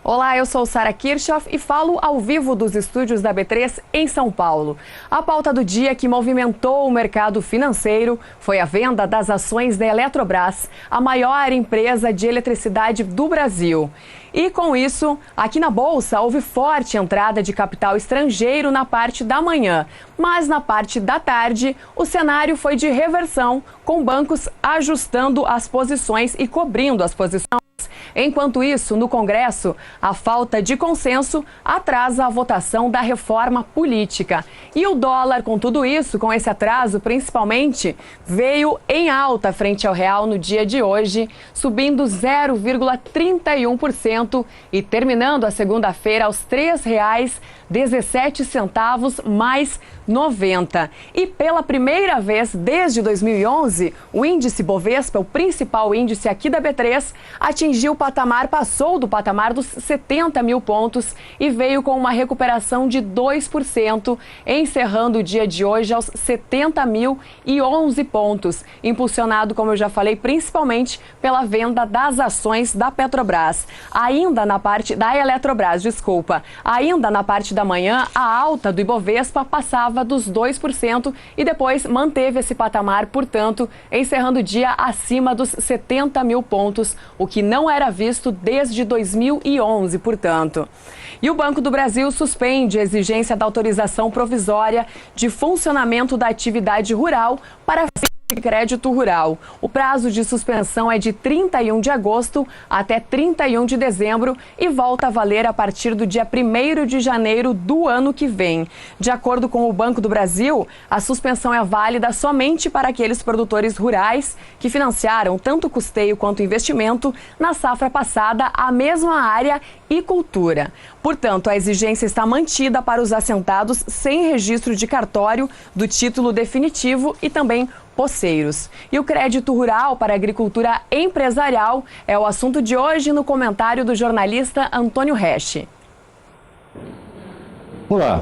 Olá, eu sou Sara Kirchhoff e falo ao vivo dos estúdios da B3 em São Paulo. A pauta do dia que movimentou o mercado financeiro foi a venda das ações da Eletrobras, a maior empresa de eletricidade do Brasil. E com isso, aqui na Bolsa houve forte entrada de capital estrangeiro na parte da manhã. Mas na parte da tarde, o cenário foi de reversão, com bancos ajustando as posições e cobrindo as posições. Enquanto isso, no Congresso, a falta de consenso atrasa a votação da reforma política. E o dólar, com tudo isso, com esse atraso principalmente, veio em alta frente ao real no dia de hoje, subindo 0,31% e terminando a segunda-feira aos R$ 3,17 mais 90. E pela primeira vez desde 2011, o índice Bovespa, o principal índice aqui da B3, passou do patamar dos 70 mil pontos e veio com uma recuperação de 2%, encerrando o dia de hoje aos 70.011 pontos, impulsionado, como eu já falei, principalmente pela venda das ações da Petrobras. Ainda na parte da Eletrobras, ainda na parte da manhã, a alta do Ibovespa passava dos 2% e depois manteve esse patamar, portanto, encerrando o dia acima dos 70 mil pontos, o que não era visto desde 2011, portanto. E o Banco do Brasil suspende a exigência da autorização provisória de funcionamento da atividade rural para de crédito rural. O prazo de suspensão é de 31 de agosto até 31 de dezembro e volta a valer a partir do dia 1º de janeiro do ano que vem. De acordo com o Banco do Brasil, a suspensão é válida somente para aqueles produtores rurais que financiaram tanto custeio quanto investimento na safra passada à mesma área e cultura. Portanto, a exigência está mantida para os assentados sem registro de cartório do título definitivo e também poceiros. E o crédito rural para a agricultura empresarial é o assunto de hoje no comentário do jornalista Antônio Resch. Olá,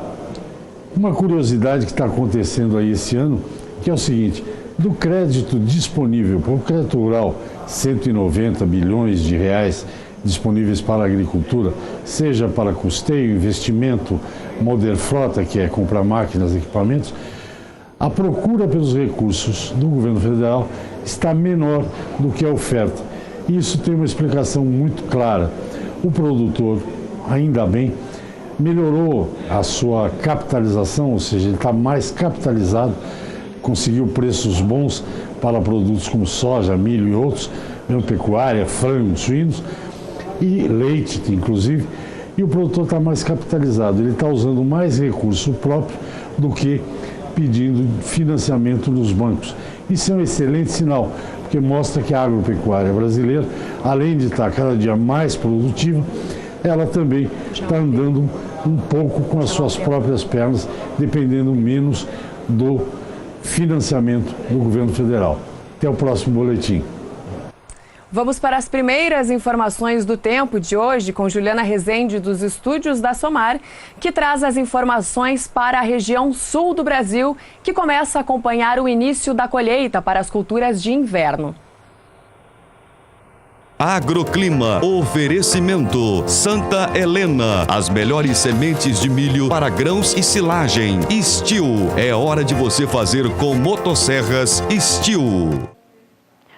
uma curiosidade que está acontecendo aí esse ano, que é o seguinte: do crédito disponível para o crédito rural, 190 bilhões de reais disponíveis para a agricultura, seja para custeio, investimento, Moder Frota, que é comprar máquinas e equipamentos, a procura pelos recursos do governo federal está menor do que a oferta. Isso tem uma explicação muito clara. O produtor, ainda bem, melhorou a sua capitalização, ou seja, ele está mais capitalizado, conseguiu preços bons para produtos como soja, milho e outros, mesmo pecuária, frango, suínos e leite, inclusive, e o produtor está mais capitalizado, ele está usando mais recurso próprio do que pedindo financiamento nos bancos. Isso é um excelente sinal, porque mostra que a agropecuária brasileira, além de estar cada dia mais produtiva, ela também está andando um pouco com as suas próprias pernas, dependendo menos do financiamento do governo federal. Até o próximo boletim. Vamos para as primeiras informações do tempo de hoje com Juliana Rezende dos estúdios da Somar, que traz as informações para a região sul do Brasil, que começa a acompanhar o início da colheita para as culturas de inverno. Agroclima, oferecimento Santa Helena, as melhores sementes de milho para grãos e silagem. Steel, é hora de você fazer com motosserras Steel.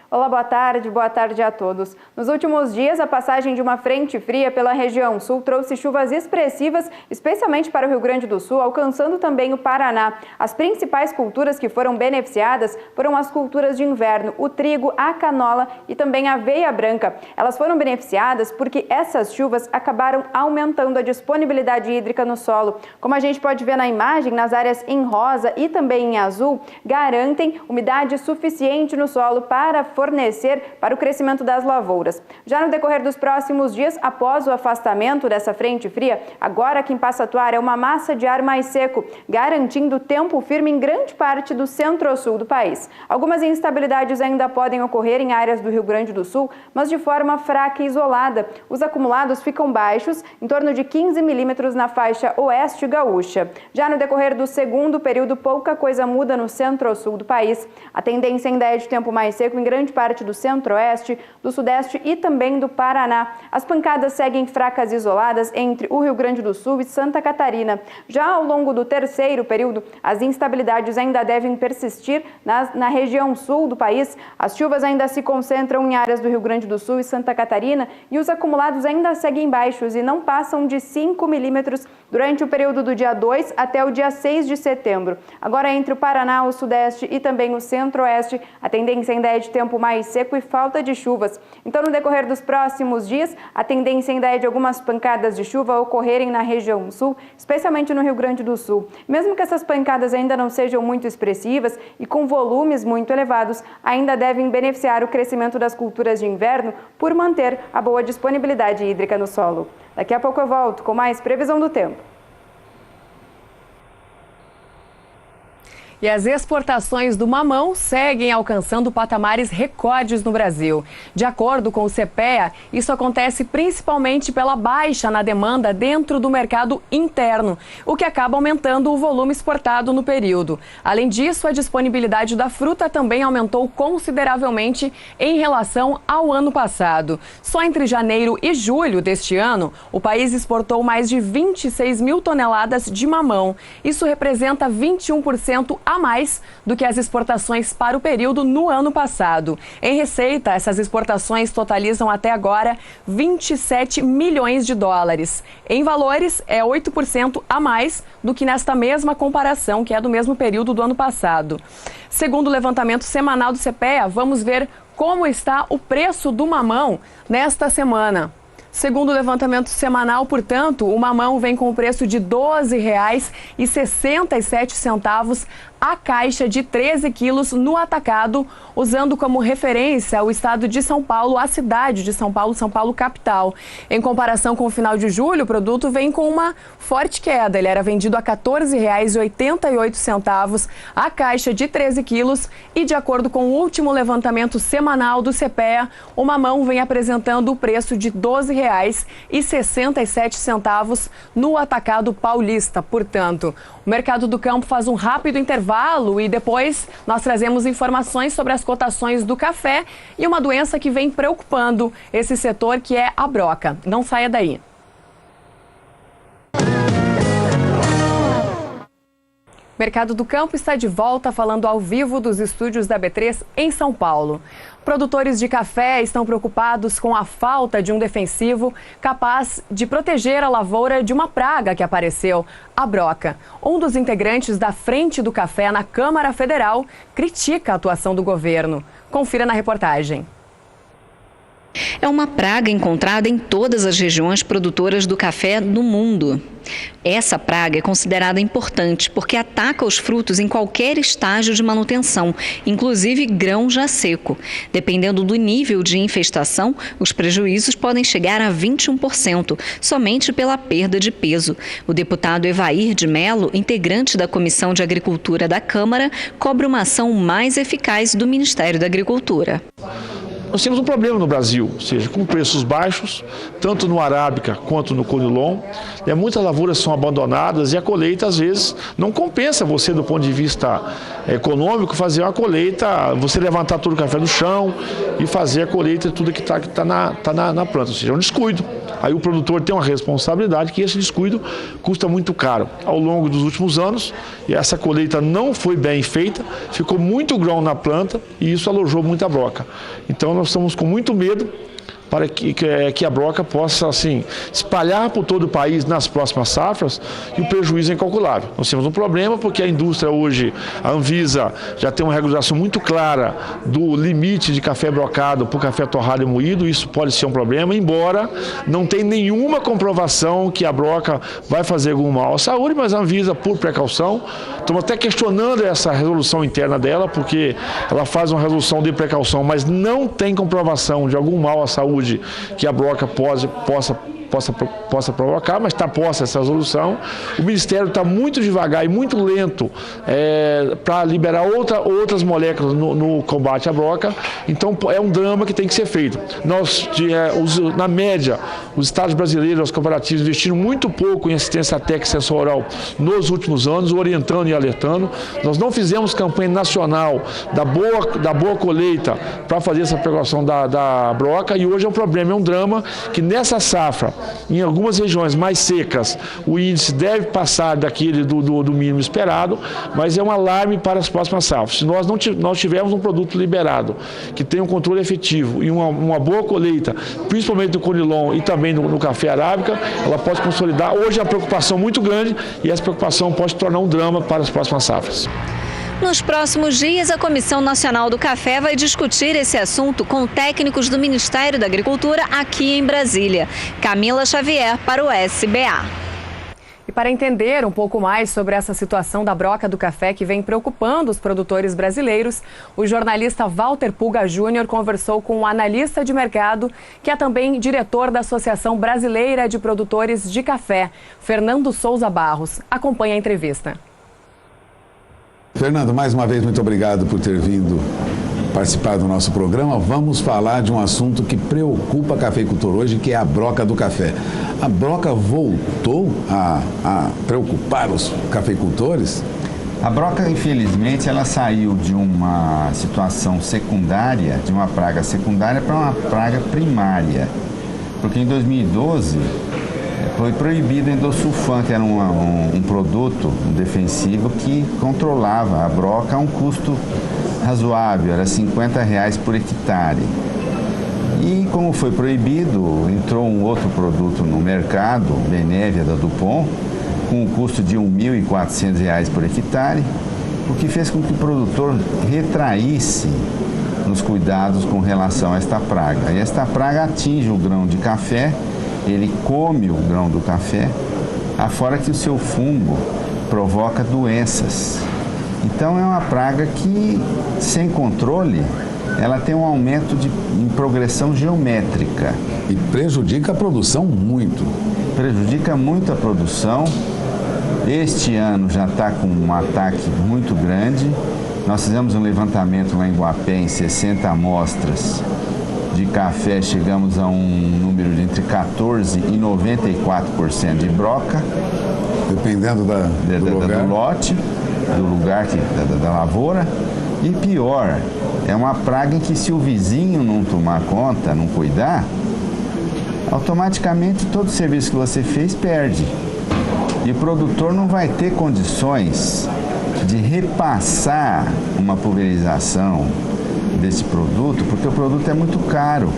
Olá, boa tarde a todos. Nos últimos dias, a passagem de uma frente fria pela região sul trouxe chuvas expressivas, especialmente para o Rio Grande do Sul, alcançando também o Paraná. As principais culturas que foram beneficiadas foram as culturas de inverno, o trigo, a canola e também a aveia branca. Elas foram beneficiadas porque essas chuvas acabaram aumentando a disponibilidade hídrica no solo. Como a gente pode ver na imagem, nas áreas em rosa e também em azul, garantem umidade suficiente no solo para fornecer para o crescimento das lavouras. Já no decorrer dos próximos dias, após o afastamento dessa frente fria, agora quem passa a atuar é uma massa de ar mais seco, garantindo tempo firme em grande parte do centro-sul do país. Algumas instabilidades ainda podem ocorrer em áreas do Rio Grande do Sul, mas de forma fraca e isolada. Os acumulados ficam baixos, em torno de 15 milímetros na faixa oeste gaúcha. Já no decorrer do segundo período, pouca coisa muda no centro-sul do país. A tendência ainda é de tempo mais seco em grande grande parte do centro-oeste, do sudeste e também do Paraná. As pancadas seguem fracas e isoladas entre o Rio Grande do Sul e Santa Catarina. Já ao longo do terceiro período, as instabilidades ainda devem persistir na região sul do país. As chuvas ainda se concentram em áreas do Rio Grande do Sul e Santa Catarina e os acumulados ainda seguem baixos e não passam de 5 milímetros durante o período do dia 2 até o dia 6 de setembro. Agora, entre o Paraná, o Sudeste e também o Centro-Oeste, a tendência ainda é de tempo mais seco e falta de chuvas. Então, no decorrer dos próximos dias, a tendência ainda é de algumas pancadas de chuva ocorrerem na região sul, especialmente no Rio Grande do Sul. Mesmo que essas pancadas ainda não sejam muito expressivas e com volumes muito elevados, ainda devem beneficiar o crescimento das culturas de inverno por manter a boa disponibilidade hídrica no solo. Daqui a pouco eu volto com mais previsão do tempo. E as exportações do mamão seguem alcançando patamares recordes no Brasil. De acordo com o CPEA, isso acontece principalmente pela baixa na demanda dentro do mercado interno, o que acaba aumentando o volume exportado no período. Além disso, a disponibilidade da fruta também aumentou consideravelmente em relação ao ano passado. Só entre janeiro e julho deste ano, o país exportou mais de 26 mil toneladas de mamão. Isso representa 21% a mais do que as exportações para o período no ano passado. Em receita, essas exportações totalizam até agora 27 milhões de dólares. Em valores, é 8% a mais do que nesta mesma comparação, que é do mesmo período do ano passado. Segundo o levantamento semanal do CPEA, vamos ver como está o preço do mamão nesta semana. Segundo o levantamento semanal, portanto, o mamão vem com o preço de R$ 12,67 a caixa de 13 quilos no atacado, usando como referência o estado de São Paulo, a cidade de São Paulo, São Paulo capital. Em comparação com o final de julho, o produto vem com uma forte queda. Ele era vendido a R$ 14,88 a caixa de 13 quilos e, de acordo com o último levantamento semanal do CPEA, o mamão vem apresentando o preço de R$ 12,67 no atacado paulista. Portanto, o mercado do campo faz um rápido intervalo e depois nós trazemos informações sobre as cotações do café e uma doença que vem preocupando esse setor, que é a broca. Não saia daí. O Mercado do Campo está de volta, falando ao vivo dos estúdios da B3 em São Paulo. Produtores de café estão preocupados com a falta de um defensivo capaz de proteger a lavoura de uma praga que apareceu, a broca. Um dos integrantes da Frente do Café na Câmara Federal critica a atuação do governo. Confira na reportagem. É uma praga encontrada em todas as regiões produtoras do café do mundo. Essa praga é considerada importante porque ataca os frutos em qualquer estágio de manutenção, inclusive grão já seco. Dependendo do nível de infestação, os prejuízos podem chegar a 21%, somente pela perda de peso. O deputado Evair de Mello, integrante da Comissão de Agricultura da Câmara, cobra uma ação mais eficaz do Ministério da Agricultura. Nós temos um problema no Brasil, ou seja, com preços baixos, tanto no arábica quanto no conilon. Muitas lavouras são abandonadas e a colheita, às vezes, não compensa você, do ponto de vista econômico, fazer uma colheita, você levantar todo o café do chão e fazer a colheita de tudo que está na planta, ou seja, é um descuido. Aí o produtor tem uma responsabilidade que esse descuido custa muito caro. Ao longo dos últimos anos, essa colheita não foi bem feita, ficou muito grão na planta e isso alojou muita broca. Então nós estamos com muito medo para que a broca possa, assim, espalhar por todo o país nas próximas safras e o prejuízo é incalculável. Nós temos um problema porque a indústria hoje, a Anvisa, já tem uma regulamentação muito clara do limite de café brocado para o café torrado e moído, isso pode ser um problema, embora não tenha nenhuma comprovação que a broca vai fazer algum mal à saúde, mas a Anvisa, por precaução, estamos até questionando essa resolução interna dela, porque ela faz uma resolução de precaução, mas não tem comprovação de algum mal à saúde que a broca possa possa provocar, mas está posta essa resolução. O Ministério está muito devagar e muito lento para liberar outras moléculas no combate à broca, então é um drama que tem que ser feito. Na média, os estados brasileiros, os cooperativos, investiram muito pouco em assistência técnica sensorial nos últimos anos, orientando e alertando. Nós não fizemos campanha nacional da boa colheita para fazer essa preocupação da broca, e hoje é um problema, é um drama que nessa safra, em algumas regiões mais secas, o índice deve passar daquele do mínimo esperado, mas é um alarme para as próximas safras. Se nós não tivermos um produto liberado, que tenha um controle efetivo e uma boa colheita, principalmente no conilon e também no café arábica, ela pode consolidar. Hoje é uma preocupação muito grande e essa preocupação pode se tornar um drama para as próximas safras. Nos próximos dias, a Comissão Nacional do Café vai discutir esse assunto com técnicos do Ministério da Agricultura aqui em Brasília. Camila Xavier para o SBA. E para entender um pouco mais sobre essa situação da broca do café que vem preocupando os produtores brasileiros, o jornalista Walter Pulga Júnior conversou com um analista de mercado, que é também diretor da Associação Brasileira de Produtores de Café, Fernando Souza Barros. Acompanhe a entrevista. Fernando, mais uma vez, muito obrigado por ter vindo participar do nosso programa. Vamos falar de um assunto que preocupa o cafeicultor hoje, que é a broca do café. A broca voltou a preocupar os cafeicultores? A broca, infelizmente, ela saiu de uma situação secundária, de uma praga secundária para uma praga primária. Porque em 2012... foi proibido o endosulfan, que era um produto defensivo que controlava a broca a um custo razoável, era R$50 por hectare. E como foi proibido, entrou um outro produto no mercado, Benevia da Dupont, com um custo de R$1.400 por hectare, o que fez com que o produtor retraísse nos cuidados com relação a esta praga. E esta praga atinge o grão de café, ele come o grão do café, afora que o seu fungo provoca doenças. Então é uma praga que, sem controle, ela tem um aumento em progressão geométrica. E prejudica a produção muito. Prejudica muito a produção. Este ano já está com um ataque muito grande. Nós fizemos um levantamento lá em Guapé, em 60 amostras de café, chegamos a um número de entre 14% e 94% de broca. Dependendo do lote, do lugar, da lavoura. E pior, é uma praga em que, se o vizinho não tomar conta, não cuidar, automaticamente todo o serviço que você fez perde. E o produtor não vai ter condições de repassar uma pulverização desse produto, porque o produto é muito caro.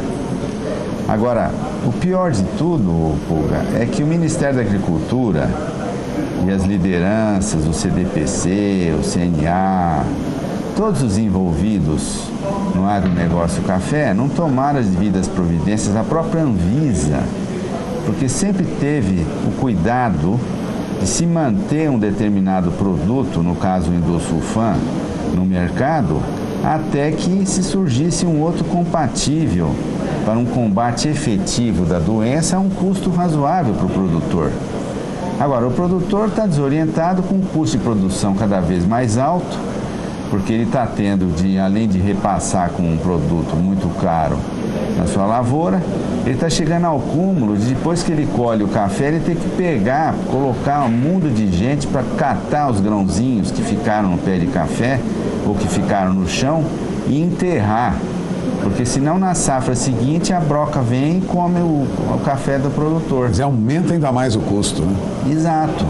Agora, o pior de tudo, Pulga, é que o Ministério da Agricultura e as lideranças, o CDPC, o CNA, todos os envolvidos no agronegócio café não tomaram as devidas providências, a própria Anvisa, porque sempre teve o cuidado de se manter um determinado produto, no caso o endosulfan, no mercado, até que se surgisse um outro compatível para um combate efetivo da doença a um custo razoável para o produtor. Agora, o produtor está desorientado, com um custo de produção cada vez mais alto, porque ele está tendo, além de repassar com um produto muito caro na sua lavoura, ele está chegando ao cúmulo de, depois que ele colhe o café, ele tem que pegar, colocar um mundo de gente para catar os grãozinhos que ficaram no pé de café ou que ficaram no chão e enterrar, porque senão na safra seguinte a broca vem e come o café do produtor. Mas aumenta ainda mais o custo, né? Exato.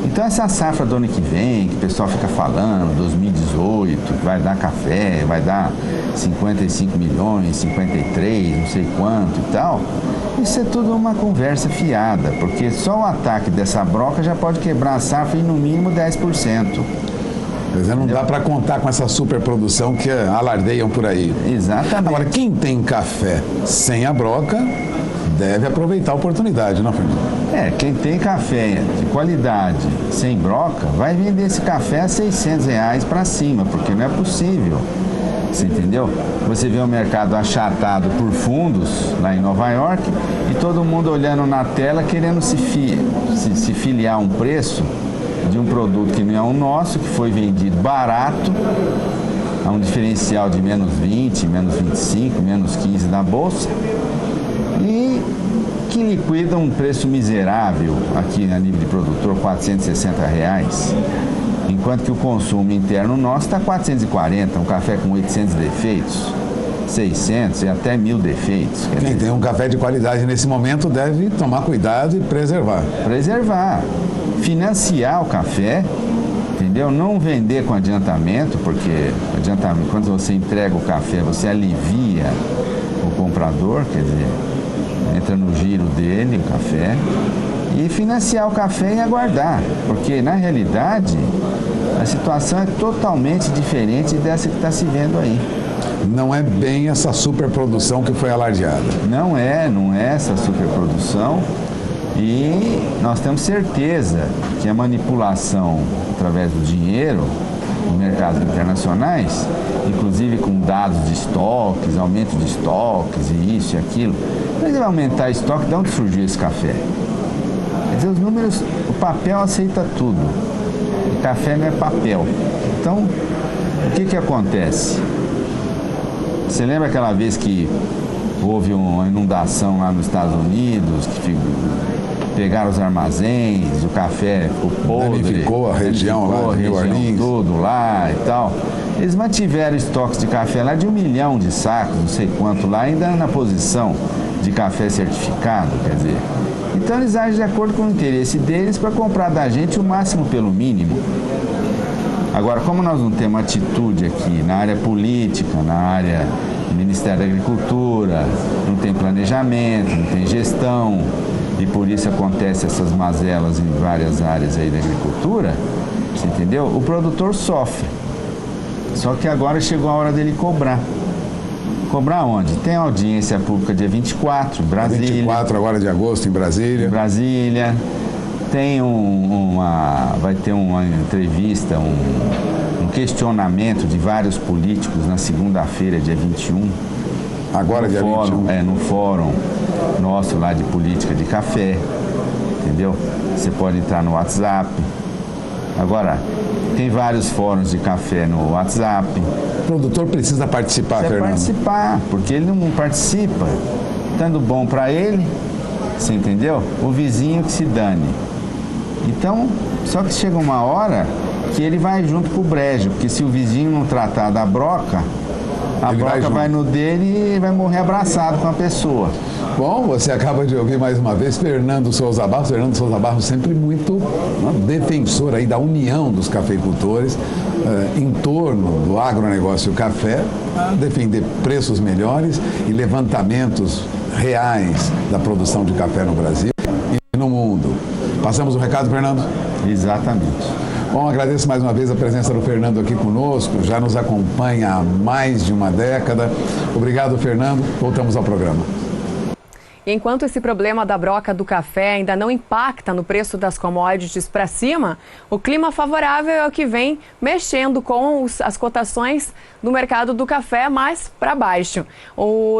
Então essa safra do ano que vem, que o pessoal fica falando, 2018, que vai dar café, vai dar 55 milhões, 53, não sei quanto e tal, isso é tudo uma conversa fiada, porque só o ataque dessa broca já pode quebrar a safra em no mínimo 10%. Mas não dá para contar com essa superprodução que alardeiam por aí. Exatamente. Agora, quem tem café sem a broca deve aproveitar a oportunidade, não, Fernando? Quem tem café de qualidade sem broca vai vender esse café a R$600 para cima, porque não é possível Você entendeu? Você vê o mercado achatado por fundos lá em Nova York e todo mundo olhando na tela querendo se filiar a um preço de um produto que não é o nosso, que foi vendido barato, a um diferencial de menos 20, menos 25, menos 15 na bolsa, e que liquida um preço miserável aqui a nível de produtor, R$460, enquanto que o consumo interno nosso está 440, um café com 800 defeitos, 600 e até 1000 defeitos. Quem tem um café de qualidade nesse momento deve tomar cuidado e preservar. Preservar, financiar o café, entendeu? Não vender com adiantamento, porque adiantamento, quando você entrega o café, você alivia o comprador, quer dizer, entra no giro dele o café, e financiar o café e aguardar, porque na realidade a situação é totalmente diferente dessa que está se vendo aí. Não é bem essa superprodução que foi alardeada. Não é essa superprodução, e nós temos certeza que a manipulação através do dinheiro em mercados internacionais, inclusive com dados de estoques, aumento de estoques e isso e aquilo, mas ele vai aumentar estoque. De onde surgiu esse café? Quer dizer, os números, o papel aceita tudo, o café não é papel. Então, o que acontece? Você lembra aquela vez que houve uma inundação lá nos Estados Unidos, que pegaram os armazéns, o café ficou podre, danificou a região lá de New Orleans, tudo lá e tal. Eles mantiveram estoques de café lá de 1 milhão de sacos, não sei quanto lá, ainda na posição de café certificado, quer dizer. Então eles agem de acordo com o interesse deles para comprar da gente o máximo pelo mínimo. Agora, como nós não temos atitude aqui na área política, na área do Ministério da Agricultura, não tem planejamento, não tem gestão, e por isso acontecem essas mazelas em várias áreas aí da agricultura, você entendeu? O produtor sofre. Só que agora chegou a hora dele cobrar. Cobrar onde? Tem audiência pública dia 24, em Brasília. 24 agora de agosto em Brasília. Tem vai ter uma entrevista, um questionamento de vários políticos na segunda-feira, dia 21. Agora, dia 21. No fórum nosso lá de política de café, entendeu? Você pode entrar no WhatsApp. Agora, tem vários fóruns de café no WhatsApp. O produtor precisa participar, Fernando. Participar, porque ele não participa. Estando bom para ele, você entendeu? O vizinho que se dane. Então, só que chega uma hora que ele vai junto pro brejo, porque se o vizinho não tratar da broca, a broca vai no dele e vai morrer abraçado com a pessoa. Bom, você acaba de ouvir mais uma vez Fernando Souza Barros. Fernando Souza Barros sempre muito defensor aí da união dos cafeicultores em torno do agronegócio e o café, a defender preços melhores e levantamentos reais da produção de café no Brasil e no mundo. Passamos o recado, Fernando? Exatamente. Bom, agradeço mais uma vez a presença do Fernando aqui conosco, já nos acompanha há mais de uma década. Obrigado, Fernando. Voltamos ao programa. Enquanto esse problema da broca do café ainda não impacta no preço das commodities para cima, o clima favorável é o que vem mexendo com as cotações do mercado do café mais para baixo.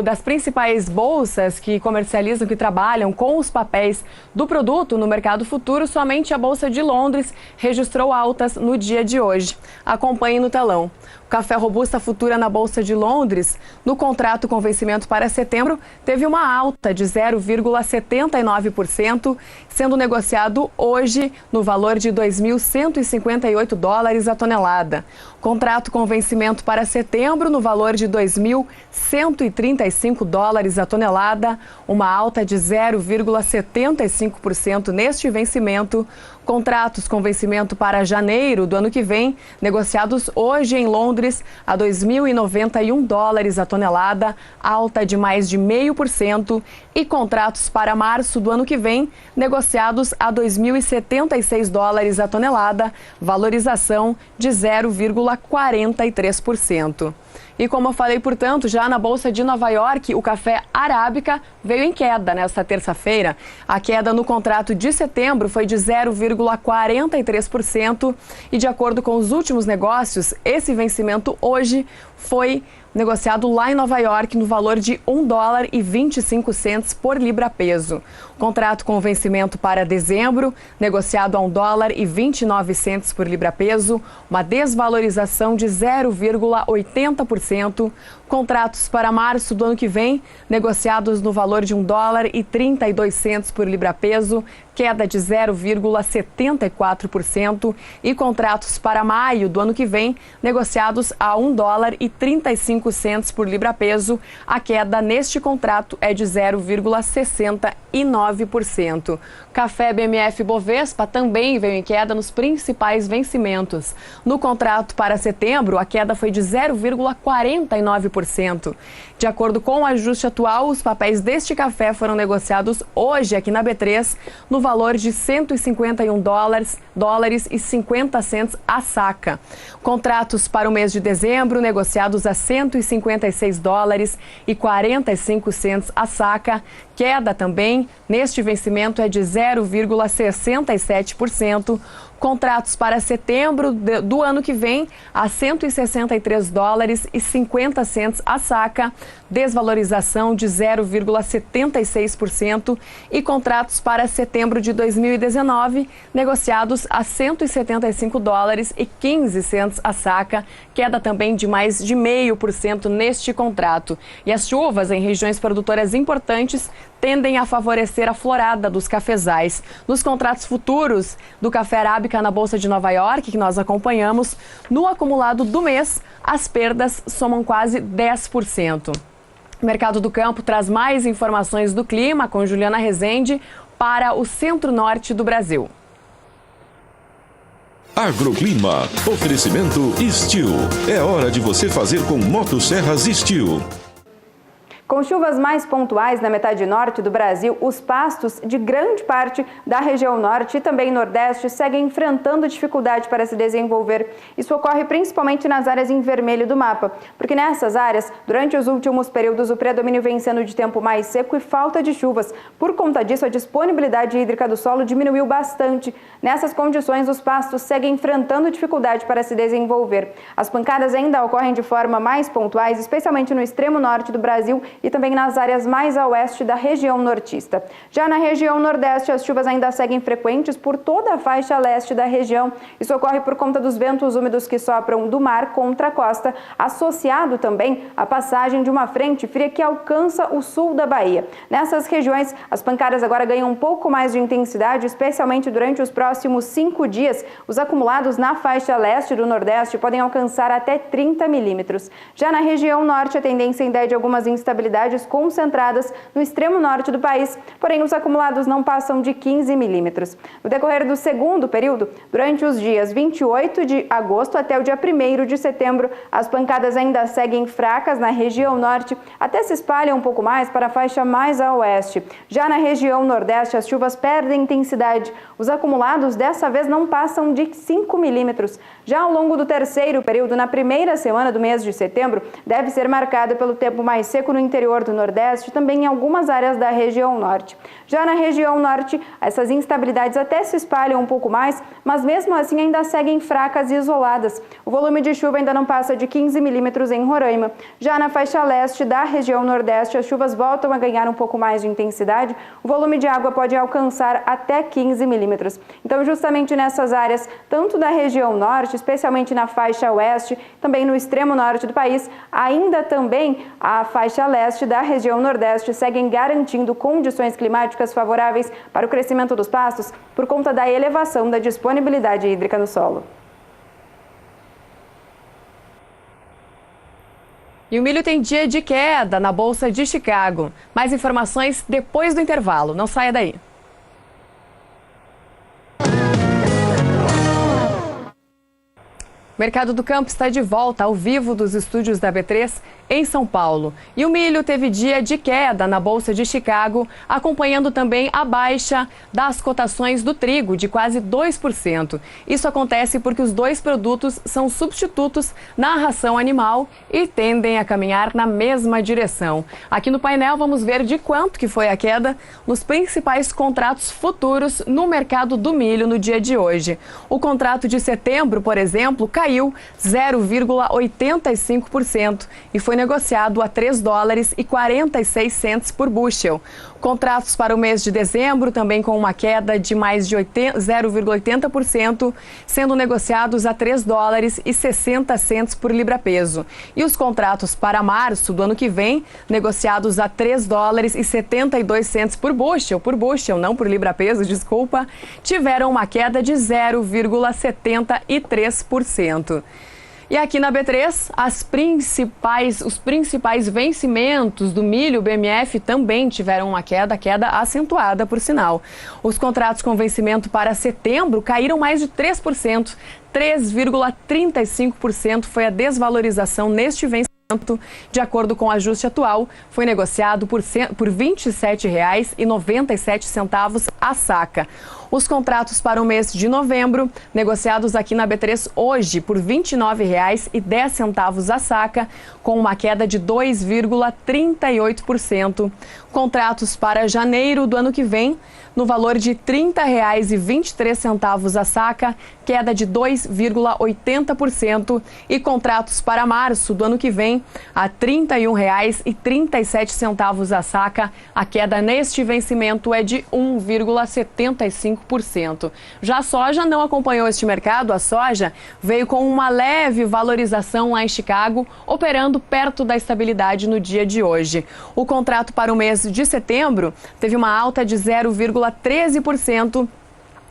Das principais bolsas que comercializam, que trabalham com os papéis do produto no mercado futuro, somente a Bolsa de Londres registrou altas no dia de hoje. Acompanhe no telão. O café Robusta Futura na Bolsa de Londres, no contrato com vencimento para setembro, teve uma alta de 0,79%, sendo negociado hoje no valor de $2.158 a tonelada. Contrato com vencimento para setembro no valor de $2.135 a tonelada, uma alta de 0,75% neste vencimento. Contratos com vencimento para janeiro do ano que vem, negociados hoje em Londres a $2.091 a tonelada, alta de mais de 0,5%, e contratos para março do ano que vem, negociados a $2.076 a tonelada, valorização de 0,43%. E como eu falei, portanto, já na Bolsa de Nova York, o café arábica veio em queda nesta terça-feira. A queda no contrato de setembro foi de 0,43% e, de acordo com os últimos negócios, esse vencimento hoje foi negociado lá em Nova York no valor de $1,25 por libra-peso. Contrato com vencimento para dezembro, negociado a $1,29 por libra-peso, uma desvalorização de 0,80%. Contratos para março do ano que vem, negociados no valor de $1,32 por libra-peso, queda de 0,74%. E contratos para maio do ano que vem, negociados a $1,35 por libra-peso, a queda neste contrato é de 0,69%. Café BMF Bovespa também veio em queda nos principais vencimentos. No contrato para setembro, a queda foi de 0,49%. De acordo com o ajuste atual, os papéis deste café foram negociados hoje aqui na B3 no valor de $151,50 a saca. Contratos para o mês de dezembro, negociados a $156,45 a saca. Queda também neste vencimento é de 0,67%. Contratos para setembro do ano que vem a $163,50 a saca, desvalorização de 0,76%. E contratos para setembro de 2019 negociados a $175,15 a saca, queda também de mais de 0,5% neste contrato. E as chuvas em regiões produtoras importantes tendem a favorecer a florada dos cafezais. Nos contratos futuros do café arábica na Bolsa de Nova York, que nós acompanhamos, no acumulado do mês, as perdas somam quase 10%. O Mercado do Campo traz mais informações do clima com Juliana Rezende para o centro-norte do Brasil. Agroclima. Oferecimento Steel. É hora de você fazer com motosserras Steel. Com chuvas mais pontuais na metade norte do Brasil, os pastos de grande parte da região norte e também nordeste seguem enfrentando dificuldade para se desenvolver. Isso ocorre principalmente nas áreas em vermelho do mapa, porque nessas áreas, durante os últimos períodos, o predomínio vem sendo de tempo mais seco e falta de chuvas. Por conta disso, a disponibilidade hídrica do solo diminuiu bastante. Nessas condições, os pastos seguem enfrentando dificuldade para se desenvolver. As pancadas ainda ocorrem de forma mais pontuais, especialmente no extremo norte do Brasil e também nas áreas mais a oeste da região nortista. Já na região nordeste, as chuvas ainda seguem frequentes por toda a faixa leste da região. Isso ocorre por conta dos ventos úmidos que sopram do mar contra a costa, associado também à passagem de uma frente fria que alcança o sul da Bahia. Nessas regiões, as pancadas agora ganham um pouco mais de intensidade, especialmente durante os próximos 5 dias. Os acumulados na faixa leste do nordeste podem alcançar até 30 milímetros. Já na região norte, a tendência ainda é de algumas instabilidades concentradas no extremo norte do país, porém os acumulados não passam de 15 milímetros. No decorrer do segundo período, durante os dias 28 de agosto até o dia 1º de setembro, as pancadas ainda seguem fracas na região norte, até se espalham um pouco mais para a faixa mais a oeste. Já na região nordeste, as chuvas perdem intensidade. Os acumulados dessa vez não passam de 5 milímetros. Já ao longo do terceiro período, na primeira semana do mês de setembro, deve ser marcado pelo tempo mais seco no interior do Nordeste e também em algumas áreas da região norte. Já na região norte, essas instabilidades até se espalham um pouco mais, mas mesmo assim ainda seguem fracas e isoladas. O volume de chuva ainda não passa de 15 milímetros em Roraima. Já na faixa leste da região nordeste, as chuvas voltam a ganhar um pouco mais de intensidade. O volume de água pode alcançar até 15 milímetros. Então, justamente nessas áreas, tanto da região norte, especialmente na faixa oeste, também no extremo norte do país, ainda também a faixa leste da região nordeste seguem garantindo condições climáticas favoráveis para o crescimento dos pastos por conta da elevação da disponibilidade hídrica no solo. E o milho tem dia de queda na Bolsa de Chicago. Mais informações depois do intervalo. Não saia daí. O Mercado do Campo está de volta ao vivo dos estúdios da B3 em São Paulo. E o milho teve dia de queda na Bolsa de Chicago, acompanhando também a baixa das cotações do trigo, de quase 2%. Isso acontece porque os dois produtos são substitutos na ração animal e tendem a caminhar na mesma direção. Aqui no painel vamos ver de quanto que foi a queda nos principais contratos futuros no mercado do milho no dia de hoje. O contrato de setembro, por exemplo, caiu caiu 0,85% e foi negociado a $3,46 por bushel. Contratos para o mês de dezembro também com uma queda de mais de 0,80%, sendo negociados a $3,60 por libra-peso. E os contratos para março do ano que vem, negociados a $3,72 por bushel, não por libra-peso, desculpa, tiveram uma queda de 0,73%. E aqui na B3, os principais vencimentos do milho BMF também tiveram uma queda acentuada, por sinal. Os contratos com vencimento para setembro caíram mais de 3%, 3,35% foi a desvalorização neste vencimento. De acordo com o ajuste atual, foi negociado por R$ 27,97 a saca. Os contratos para o mês de novembro, negociados aqui na B3 hoje por R$ 29,10 a saca, com uma queda de 2,38%. Contratos para janeiro do ano que vem, no valor de R$ 30,23 a saca, queda de 2,80%. E contratos para março do ano que vem, a R$ 31,37 a saca, a queda neste vencimento é de 1,75%. Já a soja não acompanhou este mercado. A soja veio com uma leve valorização lá em Chicago, operando perto da estabilidade no dia de hoje. O contrato para o mês de setembro teve uma alta de 0,13%.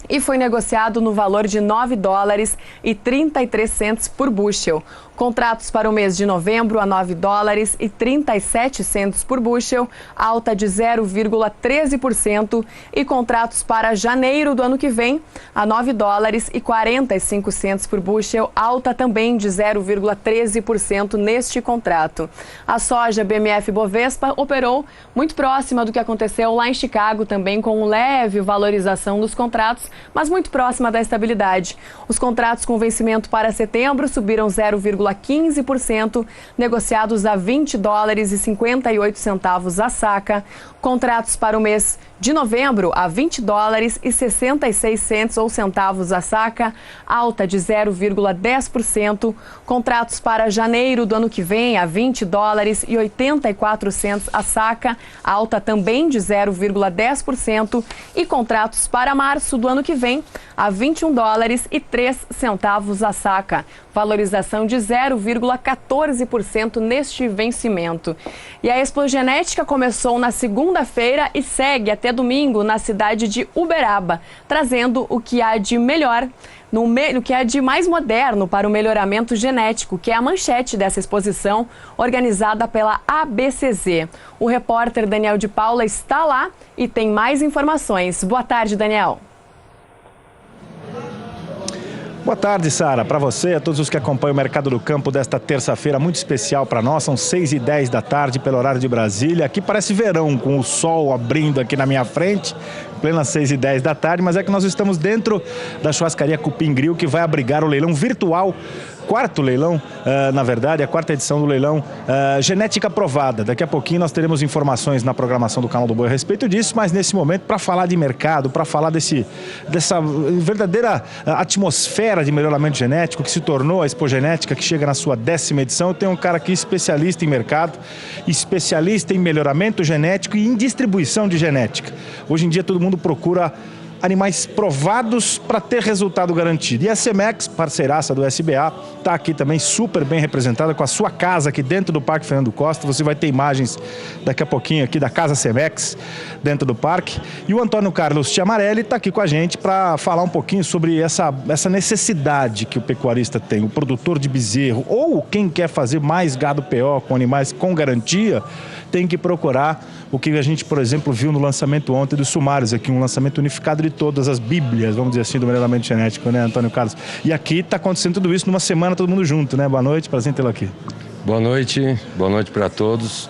E foi negociado no valor de R$ 9,33 por bushel. Contratos para o mês de novembro a R$ 9,37 por bushel, alta de 0,13%. E contratos para janeiro do ano que vem a R$ 9,45 por bushel, alta também de 0,13% neste contrato. A soja BMF Bovespa operou muito próxima do que aconteceu lá em Chicago, também com leve valorização dos contratos, mas muito próxima da estabilidade. Os contratos com vencimento para setembro subiram 0,15%, negociados a $20,58 a saca. Contratos para o mês de novembro a $20,66 a saca, alta de 0,10%. Contratos para janeiro do ano que vem a $20,84 a saca, alta também de 0,10%. E contratos para março do ano que vem a $21,03 a saca, valorização de 0,14% neste vencimento. E a Expo Genética começou na segunda-feira e segue até domingo na cidade de Uberaba, trazendo o que há de melhor, o que há de mais moderno para o melhoramento genético, que é a manchete dessa exposição organizada pela ABCZ. O repórter Daniel de Paula está lá e tem mais informações. Boa tarde, Daniel. Boa tarde, Sara. Para você e a todos os que acompanham o Mercado do Campo desta terça-feira, muito especial para nós. São 6h10 da tarde, pelo horário de Brasília. Aqui parece verão, com o sol abrindo aqui na minha frente, plena 6h10 da tarde, mas é que nós estamos dentro da churrascaria Cupim Grill, que vai abrigar o leilão virtual, quarto leilão, na verdade, a quarta edição do leilão Genética Provada. Daqui a pouquinho nós teremos informações na programação do Canal do Boi a respeito disso, mas nesse momento, para falar de mercado, para falar dessa verdadeira atmosfera de melhoramento genético que se tornou a Expo Genética, que chega na sua 10ª edição, eu tenho um cara aqui especialista em mercado, especialista em melhoramento genético e em distribuição de genética. Hoje em dia todo mundo procura animais provados para ter resultado garantido. E a Cemex, parceiraça do SBA, está aqui também super bem representada com a sua casa aqui dentro do Parque Fernando Costa. Você vai ter imagens daqui a pouquinho aqui da Casa Cemex dentro do parque. E o Antônio Carlos Chiamarelli está aqui com a gente para falar um pouquinho sobre essa necessidade que o pecuarista tem, o produtor de bezerro ou quem quer fazer mais gado PO com animais com garantia, tem que procurar o que a gente, por exemplo, viu no lançamento ontem dos sumários aqui, um lançamento unificado de todas as bíblias, vamos dizer assim, do melhoramento genético, né, Antônio Carlos? E aqui está acontecendo tudo isso numa semana, todo mundo junto, né? Boa noite, prazer em tê-lo aqui. Boa noite para todos.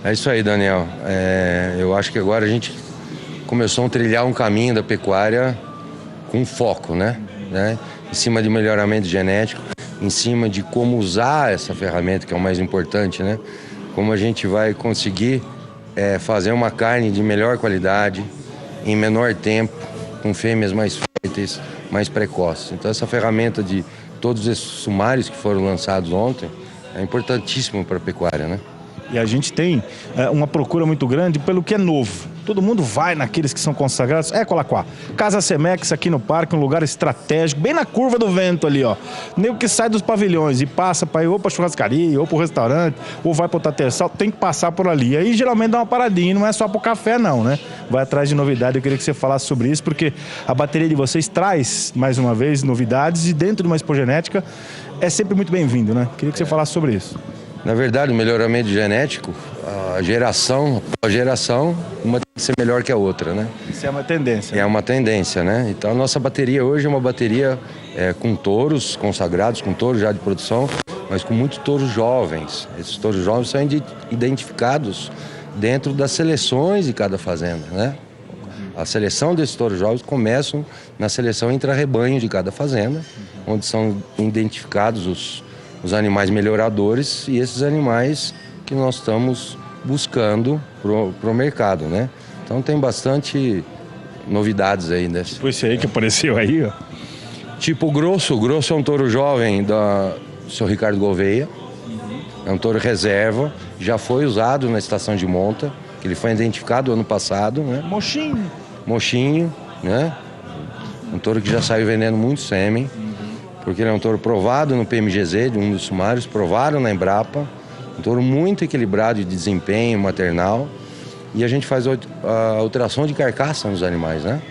É isso aí, Daniel. Eu acho que agora a gente começou a trilhar um caminho da pecuária com foco, né? Em cima de melhoramento genético, em cima de como usar essa ferramenta, que é o mais importante, né? Como a gente vai conseguir fazer uma carne de melhor qualidade, em menor tempo, com fêmeas mais férteis, mais precoces. Então essa ferramenta de todos esses sumários que foram lançados ontem, é importantíssimo para a pecuária, né? E a gente tem uma procura muito grande pelo que é novo. Todo mundo vai naqueles que são consagrados. Colaquá, Casa Cemex aqui no parque, um lugar estratégico, bem na curva do vento ali, ó. Nem o que sai dos pavilhões e passa para ir ou para churrascaria, ou para o restaurante, ou vai para o Tatersal, tem que passar por ali. Aí geralmente dá uma paradinha, não é só para o café não, né? Vai atrás de novidade, eu queria que você falasse sobre isso, porque a bateria de vocês traz, mais uma vez, novidades e dentro de uma expogenética é sempre muito bem-vindo, né? Queria que você falasse sobre isso. Na verdade, o melhoramento genético, a geração, uma tem que ser melhor que a outra, né? Isso é uma tendência. É uma tendência, né? Então a nossa bateria hoje é uma bateria com touros consagrados, com touros já de produção, mas com muitos touros jovens. Esses touros jovens são identificados dentro das seleções de cada fazenda, né? A seleção desses touros jovens começam na seleção intra-rebanho de cada fazenda, onde são identificados os animais melhoradores e esses animais que nós estamos buscando pro mercado, né? Então tem bastante novidades aí, né? Tipo esse aí que apareceu aí, ó. Tipo o Grosso é um touro jovem do seu Ricardo Gouveia. É um touro reserva, já foi usado na estação de monta, que ele foi identificado ano passado, né? Mochinho, né? Um touro que já saiu vendendo muito sêmen. Porque ele é um touro provado no PMGZ, de um dos sumários, provaram na Embrapa, um touro muito equilibrado de desempenho maternal, e a gente faz a alteração de carcaça nos animais, né?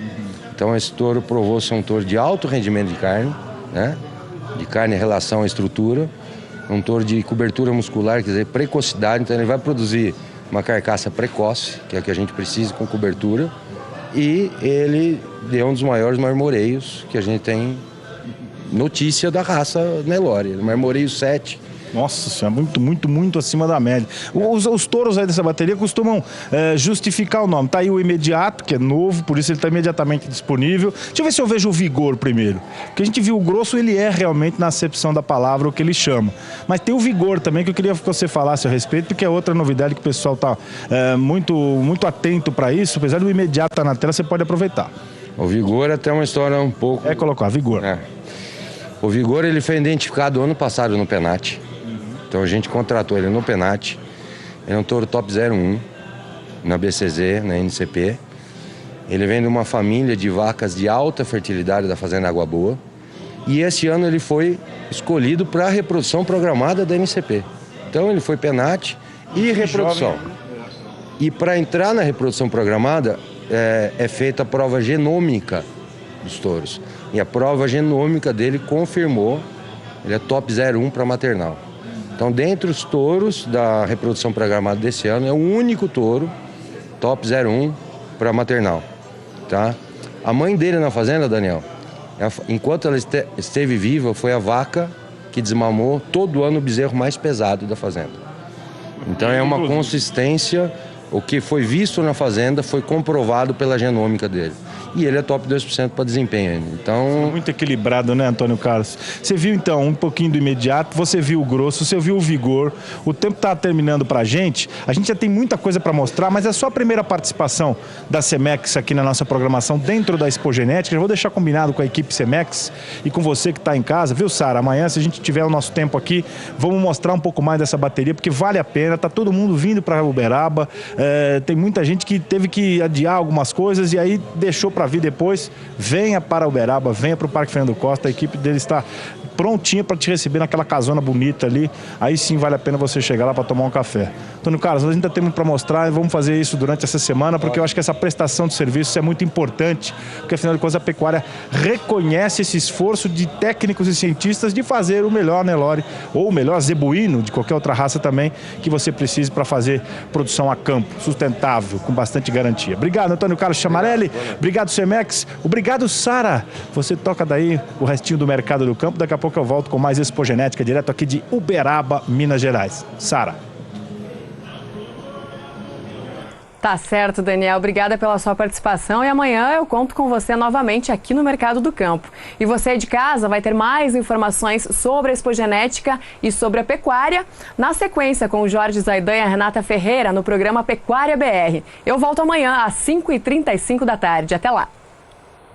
Então esse touro provou ser um touro de alto rendimento de carne, né? De carne em relação à estrutura, um touro de cobertura muscular, quer dizer, precocidade, então ele vai produzir uma carcaça precoce, que é a que a gente precisa com cobertura, e ele deu um dos maiores marmoreios que a gente tem notícia da raça Nelore, Marmoreio 7. Nossa senhora, muito acima da média. Os touros aí dessa bateria costumam justificar o nome. Tá aí o Imediato, que é novo, por isso ele está imediatamente disponível. Deixa eu ver se eu vejo o Vigor primeiro. Porque a gente viu o Grosso, ele é realmente, na acepção da palavra, o que ele chama. Mas tem o Vigor também, que eu queria que você falasse a respeito, porque é outra novidade que o pessoal está muito atento para isso. Apesar do Imediato estar na tela, você pode aproveitar. O Vigor até uma história um pouco... colocar, Vigor. O Vigor, ele foi identificado ano passado no Penat. Então a gente contratou ele no Penat. Ele é um touro top 01, na BCZ, na NCP. Ele vem de uma família de vacas de alta fertilidade da Fazenda Água Boa. E esse ano ele foi escolhido para a reprodução programada da NCP. Então ele foi Penat e reprodução. E para entrar na reprodução programada, é feita a prova genômica dos touros. E a prova genômica dele confirmou, ele é top 01 para maternal. Então, dentre os touros da reprodução programada desse ano, é o único touro top 01 para maternal, tá? A mãe dele na fazenda, Daniel, enquanto ela esteve viva, foi a vaca que desmamou todo ano o bezerro mais pesado da fazenda. Então, é uma consistência, o que foi visto na fazenda foi comprovado pela genômica dele. E ele é top 2% para desempenho ainda. Então... Muito equilibrado, né, Antônio Carlos? Você viu, então, um pouquinho do Imediato, você viu o Grosso, você viu o Vigor. O tempo está terminando para a gente já tem muita coisa para mostrar, mas é só a primeira participação da Cemex aqui na nossa programação dentro da Expogenética. Eu vou deixar combinado com a equipe Cemex e com você que está em casa, viu, Sara? Amanhã, se a gente tiver o nosso tempo aqui, vamos mostrar um pouco mais dessa bateria, porque vale a pena, tá todo mundo vindo para Uberaba, tem muita gente que teve que adiar algumas coisas e aí deixou para vir depois. Venha para Uberaba, venha para o Parque Fernando Costa, a equipe dele está prontinha para te receber naquela casona bonita ali. Aí sim vale a pena você chegar lá para tomar um café. Antônio Carlos, nós ainda temos para mostrar e vamos fazer isso durante essa semana, porque eu acho que essa prestação de serviço é muito importante, porque afinal de contas a pecuária reconhece esse esforço de técnicos e cientistas de fazer o melhor Nelore, ou o melhor zebuíno, de qualquer outra raça também, que você precise para fazer produção a campo, sustentável, com bastante garantia. Obrigado, Antônio Carlos Chamarelli. Obrigado, Cemex. Obrigado, Sara. Você toca daí o restinho do Mercado do Campo. Daqui a pouco eu volto com mais Expogenética, direto aqui de Uberaba, Minas Gerais. Sara. Tá certo, Daniel. Obrigada pela sua participação e amanhã eu conto com você novamente aqui no Mercado do Campo. E você aí de casa vai ter mais informações sobre a Expogenética e sobre a pecuária na sequência com o Jorge Zaidan e a Renata Ferreira no programa Pecuária BR. Eu volto amanhã às 5h35 da tarde. Até lá.